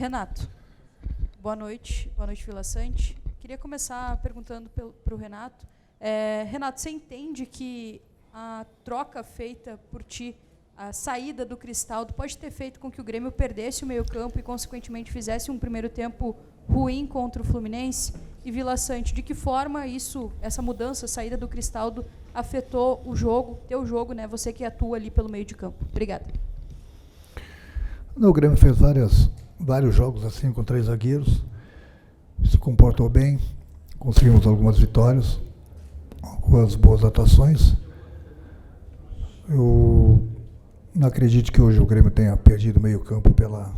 Renato. Boa noite, Vila Sante. Queria começar perguntando para o Renato. Renato, você entende que a troca feita por ti, a saída do Cristaldo, pode ter feito com que o Grêmio perdesse o meio-campo e, consequentemente, fizesse um primeiro tempo ruim contra o Fluminense? E Vila Sante, de que forma essa mudança, a saída do Cristaldo, afetou o jogo, teu jogo, né? Você que atua ali pelo meio de campo. Obrigada. O Grêmio fez vários jogos assim com 3 zagueiros, se comportou bem, conseguimos algumas vitórias, algumas boas atuações. Eu não acredito que hoje o Grêmio tenha perdido meio campo pela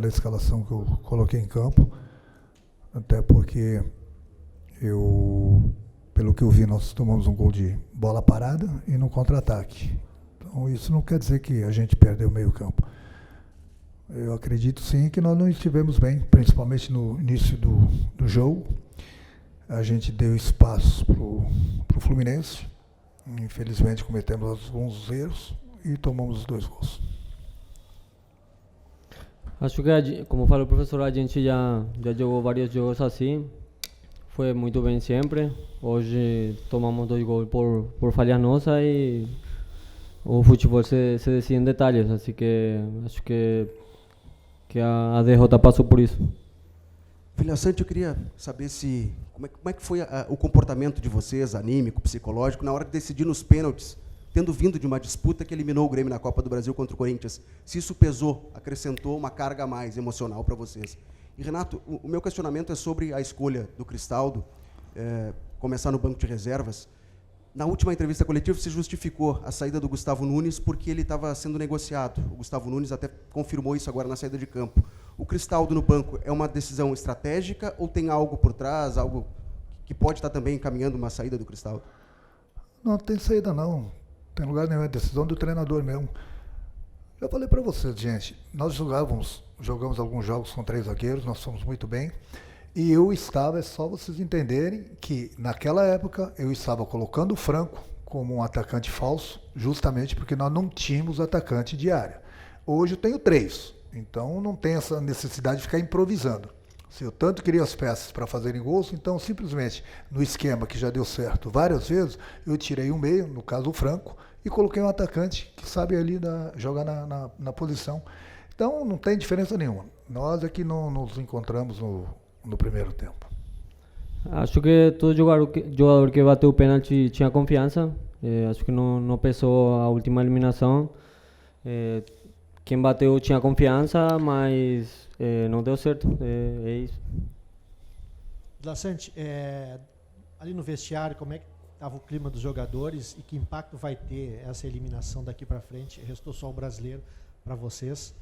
escalação que eu coloquei em campo, até porque pelo que eu vi, nós tomamos um gol de bola parada e no contra-ataque. Então isso não quer dizer que a gente perdeu o meio campo. Eu acredito sim que nós não estivemos bem, principalmente no início do jogo. A gente deu espaço para o Fluminense. Infelizmente cometemos alguns erros e tomamos os 2 gols. Acho que, como falou o professor, a gente já jogou vários jogos assim. Foi muito bem sempre. Hoje tomamos 2 gols por falha nossa e o futebol se decide em detalhes. Assim que acho que a derrota passou por isso. Vila Sante, eu queria saber como é que foi o comportamento de vocês, anímico, psicológico, na hora de decidir nos pênaltis, tendo vindo de uma disputa que eliminou o Grêmio na Copa do Brasil contra o Corinthians. Se isso pesou, acrescentou uma carga a mais emocional para vocês. E, Renato, o meu questionamento é sobre a escolha do Cristaldo, começar no banco de reservas. Na última entrevista coletiva, você justificou a saída do Gustavo Nunes porque ele estava sendo negociado. O Gustavo Nunes até confirmou isso agora na saída de campo. O Cristaldo no banco é uma decisão estratégica ou tem algo por trás, algo que pode estar também encaminhando uma saída do Cristaldo? Não tem saída não. Tem lugar nenhum, é decisão do treinador mesmo. Eu falei para vocês, gente, nós jogamos alguns jogos com 3 zagueiros, nós fomos muito bem. E é só vocês entenderem que naquela época eu estava colocando o Franco como um atacante falso, justamente porque nós não tínhamos atacante de área. Hoje eu tenho 3, então não tem essa necessidade de ficar improvisando. Se eu tanto queria as peças para fazerem gols, então simplesmente no esquema que já deu certo várias vezes, eu tirei um meio, no caso o Franco, e coloquei um atacante que sabe ali jogar na posição. Então não tem diferença nenhuma. Nós aqui não nos encontramos no primeiro tempo. Acho que todo jogador que bateu o pênalti tinha confiança. Acho que não pesou a última eliminação. Quem bateu tinha confiança, mas não deu certo. É isso. Vila Sante, ali no vestiário, como é que estava o clima dos jogadores e que impacto vai ter essa eliminação daqui para frente? Restou só o brasileiro para vocês.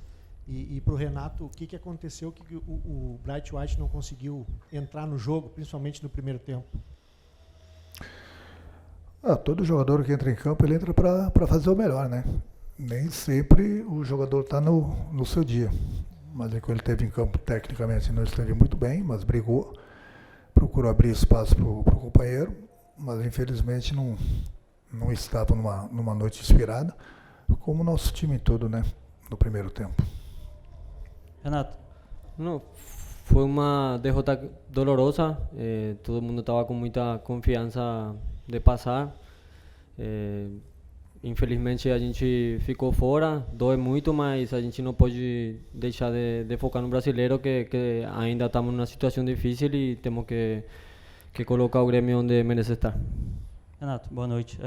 E para o Renato, o que aconteceu que o Bright White não conseguiu entrar no jogo, principalmente no primeiro tempo? Todo jogador que entra em campo, ele entra para fazer o melhor, né? Nem sempre o jogador está no seu dia. Mas é que ele esteve em campo, tecnicamente não esteve muito bem, mas brigou, procurou abrir espaço para o companheiro, mas infelizmente não estava numa noite inspirada, como o nosso time todo, né? No primeiro tempo. Renato. Não, foi uma derrota dolorosa. Todo mundo estava com muita confiança de passar. Infelizmente a gente ficou fora, dói muito, mas a gente não pode deixar de focar no brasileiro, que ainda estamos numa situação difícil e temos que colocar o Grêmio onde merece estar. Renato, boa noite.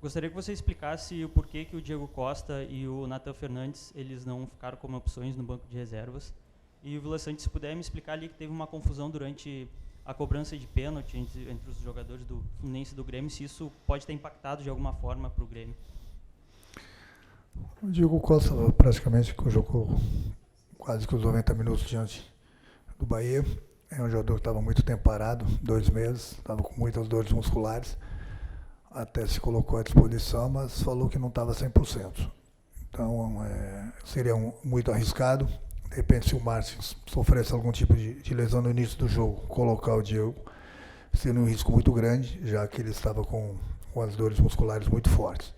Gostaria que você explicasse o porquê que o Diego Costa e o Nathan Fernandes eles não ficaram como opções no banco de reservas. E o Vila Sante, se puder me explicar ali que teve uma confusão durante a cobrança de pênalti entre os jogadores do Fluminense e do Grêmio, se isso pode ter impactado de alguma forma para o Grêmio. O Diego Costa praticamente jogou quase que os 90 minutos diante do Bahia. É um jogador que estava muito tempo parado, 2 meses, estava com muitas dores musculares. Até se colocou à disposição, mas falou que não estava 100%. Então, seria muito arriscado. De repente, se o Márcio sofresse algum tipo de lesão no início do jogo, colocar o Diego, seria um risco muito grande, já que ele estava com as dores musculares muito fortes.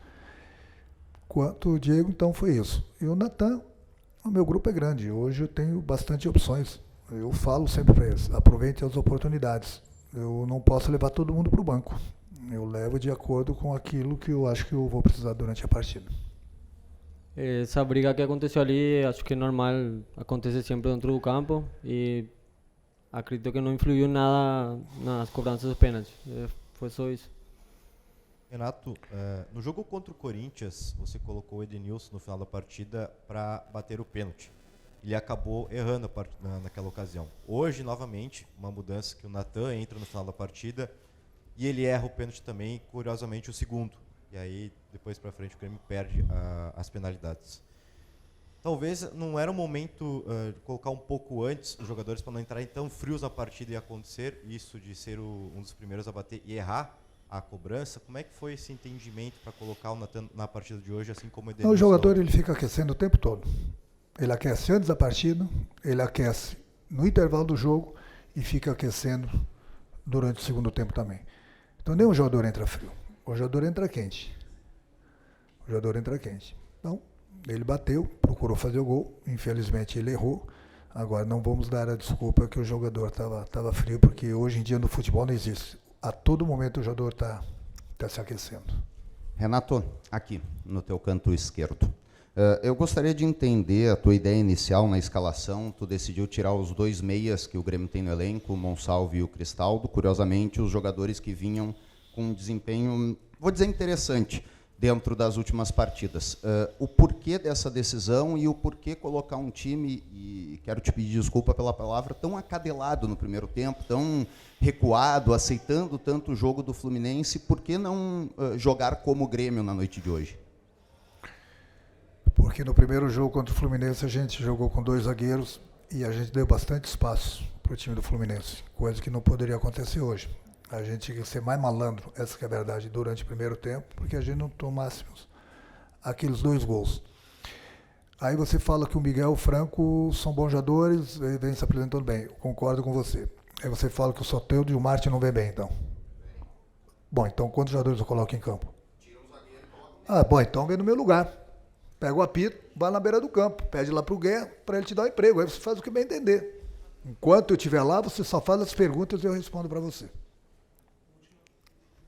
Quanto o Diego, então, foi isso. E o Nathan, O meu grupo é grande, hoje eu tenho bastante opções. Eu falo sempre para eles, aproveite as oportunidades. Eu não posso levar todo mundo para o banco. Eu levo de acordo com aquilo que eu acho que eu vou precisar durante a partida. Essa briga que aconteceu ali, acho que é normal, acontece sempre dentro do campo e acredito que não influiu nada nas cobranças dos pênaltis. Foi só isso. Renato, no jogo contra o Corinthians, você colocou o Edenilson no final da partida para bater o pênalti. Ele acabou errando naquela ocasião. Hoje, novamente, uma mudança que o Natan entra no final da partida e ele erra o pênalti também, curiosamente, o segundo. E aí, depois para frente, o Grêmio perde as penalidades. Talvez não era o momento de colocar um pouco antes os jogadores para não entrarem tão frios na partida e acontecer isso de ser um dos primeiros a bater e errar a cobrança. Como é que foi esse entendimento para colocar o Natan na partida de hoje, assim como o Edenilson? O jogador ele fica aquecendo o tempo todo. Ele aquece antes da partida, ele aquece no intervalo do jogo e fica aquecendo durante o segundo tempo também. Então nenhum jogador entra frio, o jogador entra quente. O jogador entra quente. Então, ele bateu, procurou fazer o gol, infelizmente ele errou. Agora não vamos dar a desculpa que o jogador estava frio, porque hoje em dia no futebol não existe. A todo momento o jogador está se aquecendo. Renato, aqui no teu canto esquerdo. Eu gostaria de entender a tua ideia inicial na escalação. Tu decidiu tirar os dois meias que o Grêmio tem no elenco, o Monsalve e o Cristaldo. Curiosamente, os jogadores que vinham com um desempenho, vou dizer, interessante dentro das últimas partidas. O porquê dessa decisão e o porquê colocar um time, e quero te pedir desculpa pela palavra, tão acadelado no primeiro tempo, tão recuado, aceitando tanto o jogo do Fluminense, por que não jogar como o Grêmio na noite de hoje? Porque no primeiro jogo contra o Fluminense a gente jogou com dois zagueiros e a gente deu bastante espaço para o time do Fluminense, coisa que não poderia acontecer hoje. A gente tinha que ser mais malandro, essa que é a verdade, durante o primeiro tempo, porque a gente não tomássemos aqueles dois gols. Aí você fala que o Miguel e o Franco são bons jogadores, ele vem se apresentando bem, eu concordo com você. Aí você fala que o Soteldo e o Martin não vêm bem, então. Bom, então quantos jogadores eu coloco em campo? Bom, então vem no meu lugar. Pega o apito, vai na beira do campo, pede lá para o Guerra para ele te dar um emprego. Aí você faz o que bem entender. Enquanto eu estiver lá, você só faz as perguntas e eu respondo para você.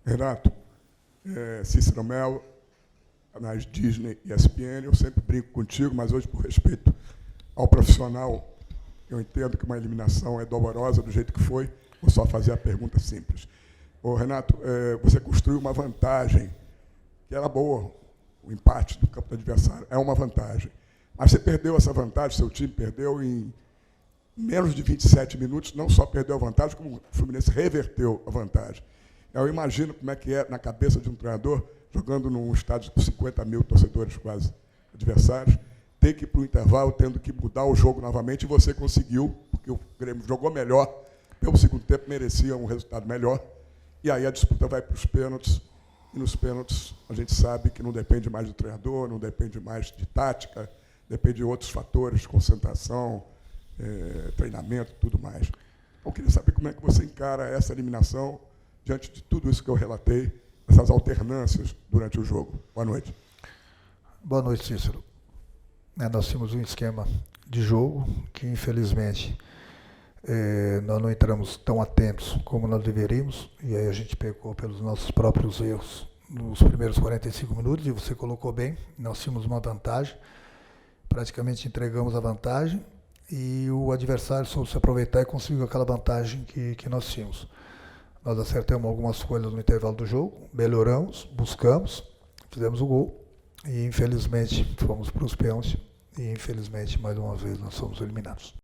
Renato, Cícero Melo, canais Disney e ESPN, eu sempre brinco contigo, mas hoje, por respeito ao profissional, eu entendo que uma eliminação é dolorosa do jeito que foi, vou só fazer a pergunta simples. Renato, você construiu uma vantagem que era boa, o empate do campo do adversário é uma vantagem. Mas você perdeu essa vantagem, seu time perdeu em menos de 27 minutos, não só perdeu a vantagem, como o Fluminense reverteu a vantagem. Eu imagino como é que é na cabeça de um treinador, jogando num estádio com 50 mil torcedores quase adversários, ter que ir para o intervalo, tendo que mudar o jogo novamente, e você conseguiu, porque o Grêmio jogou melhor, pelo segundo tempo merecia um resultado melhor, e aí a disputa vai para os pênaltis. E nos pênaltis, a gente sabe que não depende mais do treinador, não depende mais de tática, depende de outros fatores, concentração, treinamento e tudo mais. Eu queria saber como é que você encara essa eliminação diante de tudo isso que eu relatei, essas alternâncias durante o jogo. Boa noite. Boa noite, Cícero. Nós tínhamos um esquema de jogo que, infelizmente, nós não entramos tão atentos como nós deveríamos, e aí a gente pecou pelos nossos próprios erros nos primeiros 45 minutos, e você colocou bem, nós tínhamos uma vantagem, praticamente entregamos a vantagem, e o adversário soube se aproveitar e conseguiu aquela vantagem que nós tínhamos. Nós acertamos algumas coisas no intervalo do jogo, melhoramos, buscamos, fizemos o gol, e infelizmente fomos para os pênaltis, e infelizmente, mais uma vez, nós fomos eliminados.